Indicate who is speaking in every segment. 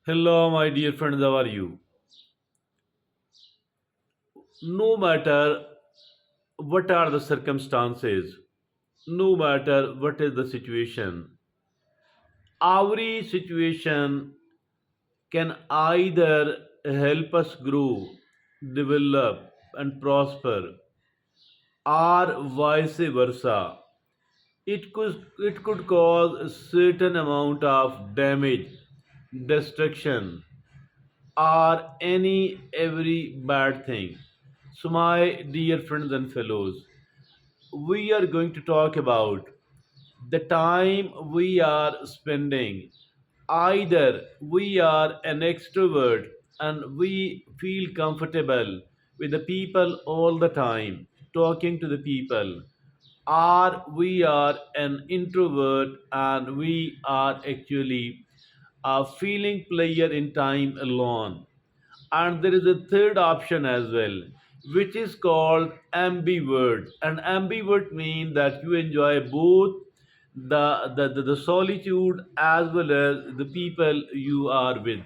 Speaker 1: Hello, my dear friends, how are you? No matter what are the circumstances, no matter what is the situation, every situation can either help us grow, develop, and prosper, or vice versa. It could cause a certain amount of damage, destruction, or any every bad thing. So, my dear friends and fellows, we are going to talk about the time we are spending. Either we are an extrovert and we feel comfortable with the people all the time, talking to the people, or we are an introvert and we are actually a feeling player in time alone. And there is a third option as well, which is called ambivert. And ambivert means that you enjoy both the solitude as well as the people you are with.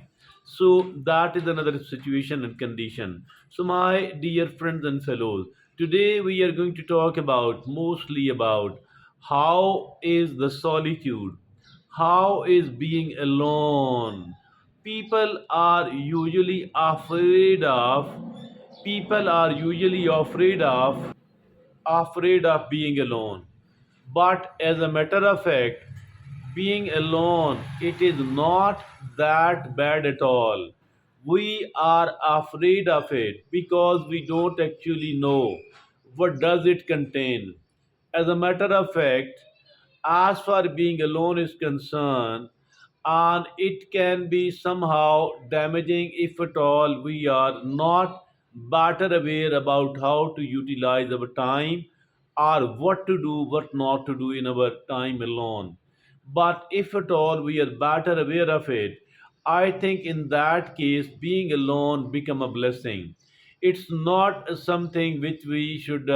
Speaker 1: So that is another situation and condition. So my dear friends and fellows, today we are going to talk about mostly about how is the solitude, how is being alone. People are usually afraid of being alone. But as a matter of fact, being alone, it is not that bad at all. We are afraid of it because we don't actually know what does it contain. As a matter of fact, as far being alone is concerned, and it can be somehow damaging if at all we are not better aware about how to utilize our time or what to do, what not to do in our time alone. But if at all we are better aware of it, I think in that case being alone become a blessing. It's not something which we should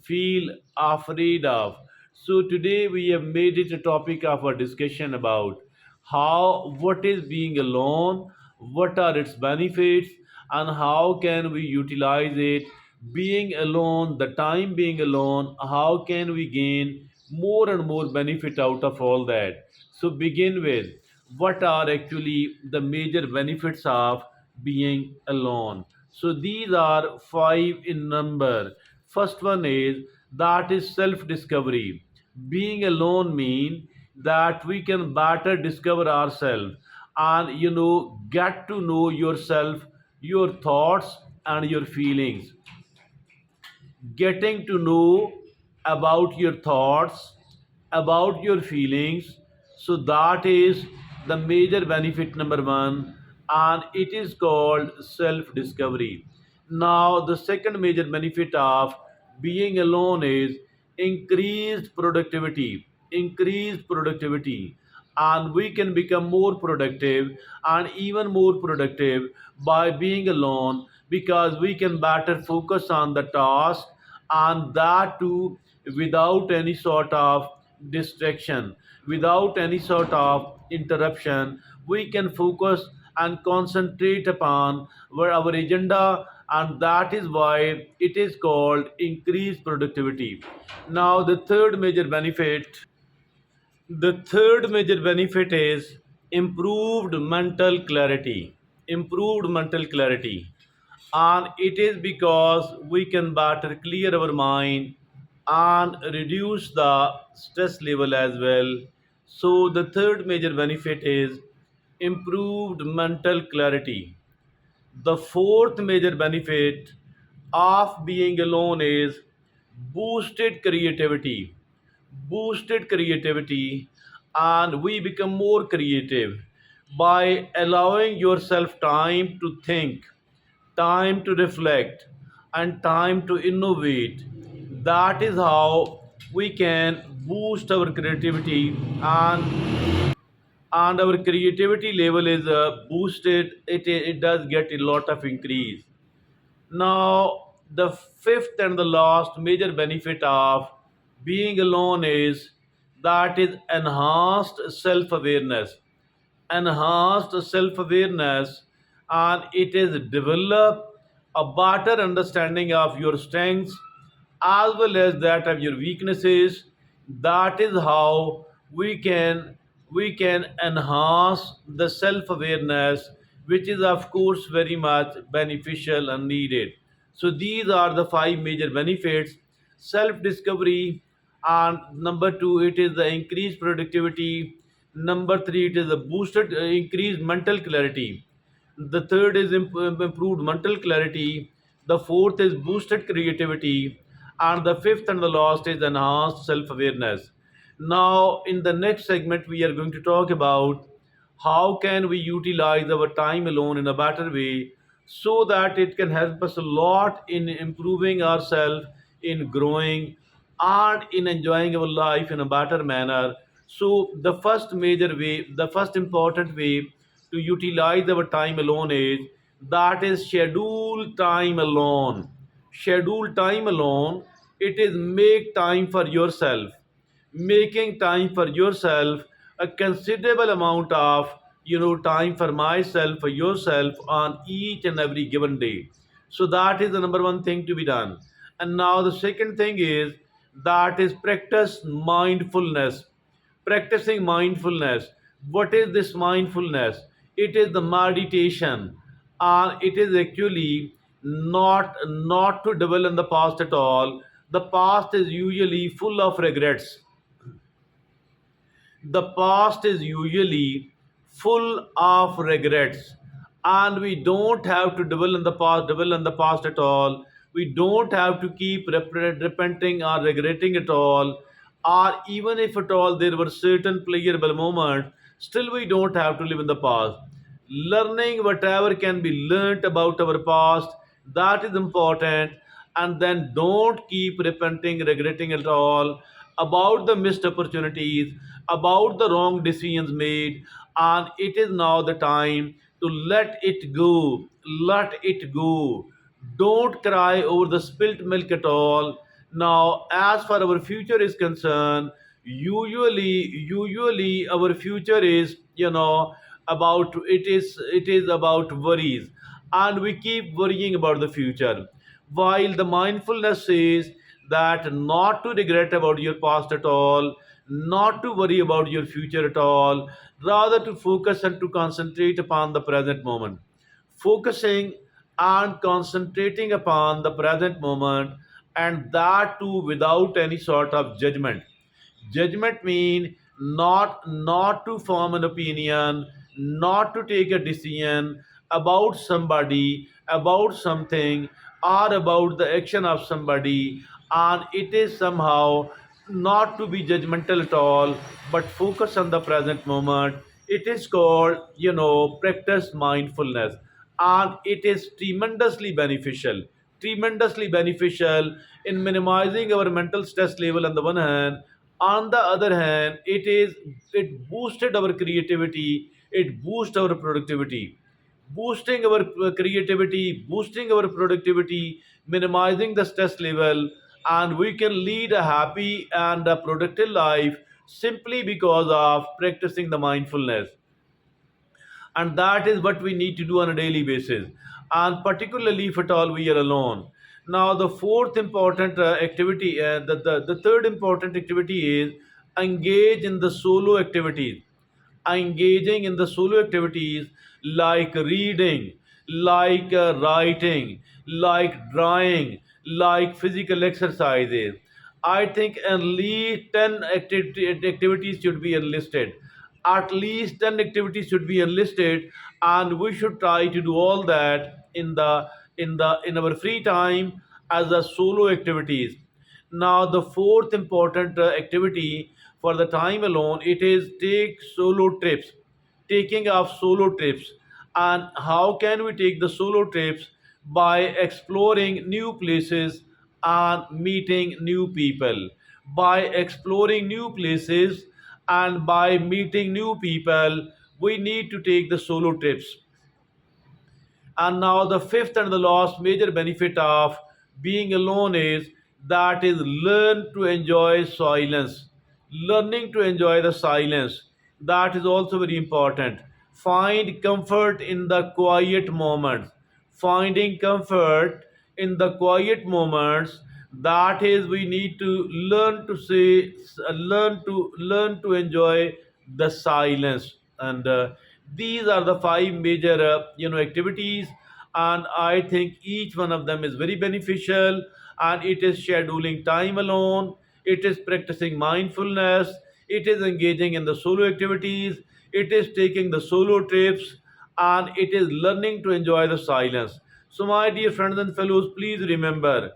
Speaker 1: feel afraid of. So today we have made it a topic of our discussion about how what is being alone, what are its benefits, and how can we utilize it. Being alone, the time being alone, how can we gain more and more benefit out of all that. So begin with what are actually the major benefits of being alone. So these are five in number. First one is that is self discovery. Being alone means that we can better discover ourselves and get to know yourself, your thoughts and your feelings. Getting to know about your thoughts, about your feelings. So that is the major benefit number one, and it is called self discovery. Now, the second major benefit of being alone is increased productivity. Increased productivity, and we can become more productive and even more productive by being alone because we can better focus on the task, and that too without any sort of distraction, without any sort of interruption. We can focus and concentrate upon our agenda, and that is why it is called increased productivity. Now, the third major benefit is improved mental clarity. Improved mental clarity. And it is because we can better clear our mind and reduce the stress level as well. So, the third major benefit is improved mental clarity. The fourth major benefit of being alone is boosted creativity. Boosted creativity, and we become more creative by allowing yourself time to think, time to reflect, and time to innovate. That is how we can boost our creativity, and our creativity level is boosted. It does get a lot of increase. Now, the fifth and the last major benefit of being alone is that is enhanced self awareness. enhanced self-awareness, and it is develop a better understanding of your strengths as well as that of your weaknesses. That is how we can enhance the self-awareness, which is of course very much beneficial and needed. So these are the five major benefits: self-discovery, and number two, it is the increased productivity. Number three, it is the boosted increased mental clarity. The third is improved mental clarity. The fourth is boosted creativity. And the fifth and the last is enhanced self awareness. Now, in the next segment, we are going to talk about how can we utilize our time alone in a better way so that it can help us a lot in improving ourselves, in growing, and in enjoying our life in a better manner. So the first major way, the first important way to utilize our time alone is that is schedule time alone. Schedule time alone, it is make time for yourself. Making time for yourself, a considerable amount of time for myself, for yourself on each and every given day. So that is the number one thing to be done. And now the second thing is that is practice mindfulness. Practicing mindfulness. What is this mindfulness? It is the meditation, and it is actually not to dwell in the past at all. The past is usually full of regrets. The past is usually full of regrets, and we don't have to dwell in the past at all. We don't have to keep repenting or regretting at all, or even if at all there were certain pleasurable moments, still we don't have to live in the past. Learning whatever can be learnt about our past, that is important. And then don't keep repenting, regretting at all about the missed opportunities, about the wrong decisions made. And it is now the time to let it go. Let it go. Don't cry over the spilt milk at all. Now, as far our future is concerned, usually our future is, about it is about worries, and we keep worrying about the future. While the mindfulness says that not to regret about your past at all, not to worry about your future at all, rather to focus and to concentrate upon the present moment. Focusing and concentrating upon the present moment, and that too without any sort of judgment. Judgment mean not to form an opinion, not to take a decision about somebody, about something, or about the action of somebody, and it is somehow not to be judgmental at all, but focus on the present moment. It is called, practice mindfulness, and it is tremendously beneficial in minimizing our mental stress level on the one hand. On the other hand, it boosted our creativity, it boosts our productivity. Boosting our creativity, boosting our productivity, minimizing the stress level, and we can lead a happy and a productive life simply because of practicing the mindfulness. And that is what we need to do on a daily basis, and particularly if at all we are alone. Now the fourth important activity, the third important activity is engage in the solo activities. Engaging in the solo activities like reading, like writing, like drawing, like physical exercises. I think at least 10 activities should be enlisted. At least 10 activities should be enlisted, and we should try to do all that in our free time as a solo activities. Now, the fourth important activity for the time alone, it is take solo trips, taking off solo trips. And how can we take the solo trips? By exploring new places and meeting new people. By exploring new places and by meeting new people, we need to take the solo trips. And now the fifth and the last major benefit of being alone is that is learn to enjoy silence. Learning to enjoy the silence. That is also very important. Find comfort in the quiet moments. Finding comfort in the quiet moments, that is, we need to learn to say, learn to enjoy the silence. And these are the five major activities, and I think each one of them is very beneficial. And it is scheduling time alone, it is practicing mindfulness, it is engaging in the solo activities, it is taking the solo trips, and it is learning to enjoy the silence. So, my dear friends and fellows, please remember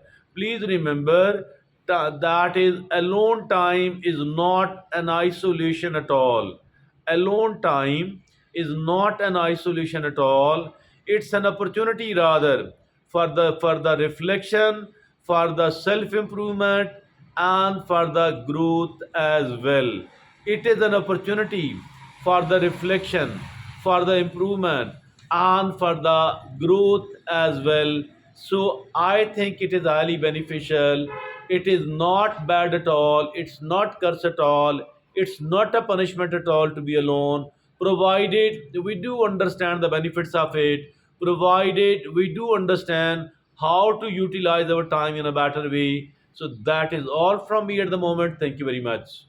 Speaker 1: that is alone time is not an isolation at all. Alone time is not an isolation at all. It's an opportunity rather for the reflection, for the self improvement, and for the growth as well. It is an opportunity for the reflection, for the improvement, and for the growth as well. So I think it is highly beneficial. It is not bad at all. It's not curse at all. It's not a punishment at all to be alone, provided we do understand the benefits of it, provided we do understand how to utilize our time in a better way. So that is all from me at the moment. Thank you very much.